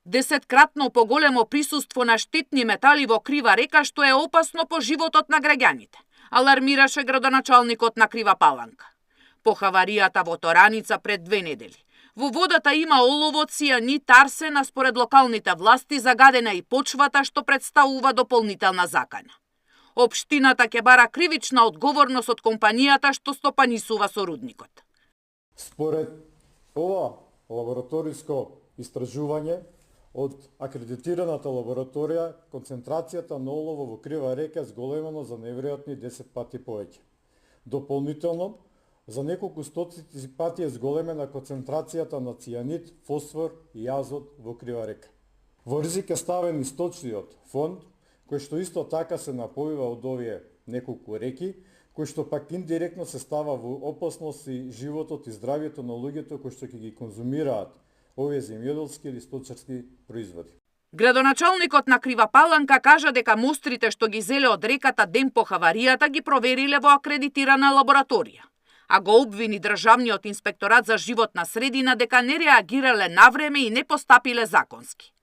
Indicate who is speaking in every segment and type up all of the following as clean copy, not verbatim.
Speaker 1: 10-кратно поголемо присуство на штетни метали во Крива река, што е опасно по животот на граѓаните, алармираше градоначалникот на Крива Паланка. По хаваријата во Тораница пред 2 недели. Во водата има олово, цијанид, арсен, а според локалните власти загадена и почвата, што представува дополнителна закана. Општината ќе бара кривична одговорност од компанијата што стопанисува со рудникот.
Speaker 2: Според ова лабораториско истражување од акредитираната лабораторија, концентрацијата на олово во Крива река е зголемено за неверојатни 10 пати повеќе. Дополнително, за неколку стотици пати е зголемена концентрацијата на цијанид, фосфор и азот во Крива река. Во ризик е ставен и сточниот фонд, кој што исто така се напојува од овие неколку реки, кој што пак индиректно се става во опасност и животот и здравјето на луѓето кои што ќе ги конзумираат овие земјоделски или сточарски производи.
Speaker 1: Градоначалникот на Крива Паланка кажа дека мострите што ги зеле од реката ден по хаваријата ги провериле во акредитирана лабораторија, а го обвини Државниот инспекторат за животна средина дека не реагирале навреме и не постапиле законски.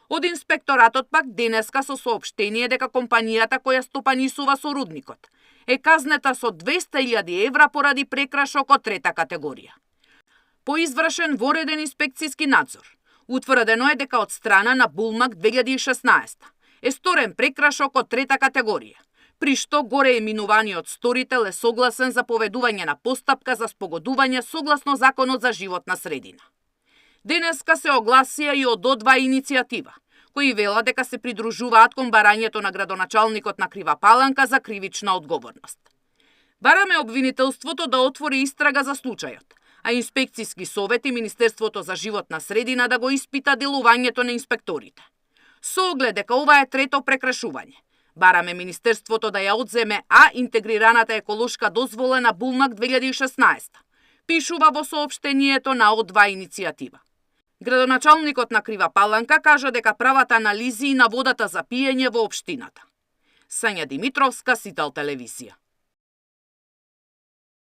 Speaker 1: Од инспекторатот пак денеска со соопштение дека компанијата која стопанисува со рудникот е казнета со 200.000 евра поради прекрашок од 3-та категорија. По извршен вореден инспекцијски надзор, утврдено е дека од страна на Булмак 2016 е сторен прекрашок од 3-та категорија, при што горе именуваниот сторител е согласен за поведување на постапка за спогодување согласно Законот за животна средина. Денеска се огласија и од одва иницијатива, кои вела дека се придружуваат кон барањето на градоначалникот на Крива Паланка за кривична одговорност. Бараме обвинителството да отвори истрага за случајот, а инспекцијски совет и Министерството за животна средина да го испита делувањето на инспекторите. Со оглед дека ова е 3-то прекршување, бараме Министерството да ја одземе интегрираната еколошка дозвола на Булмак 2016, пишува во соопштението на одва иницијатива. Градоначалникот на Крива Паланка кажа дека прават анализи на водата за пиење во општината. Сања Димитровска, Сител телевизија.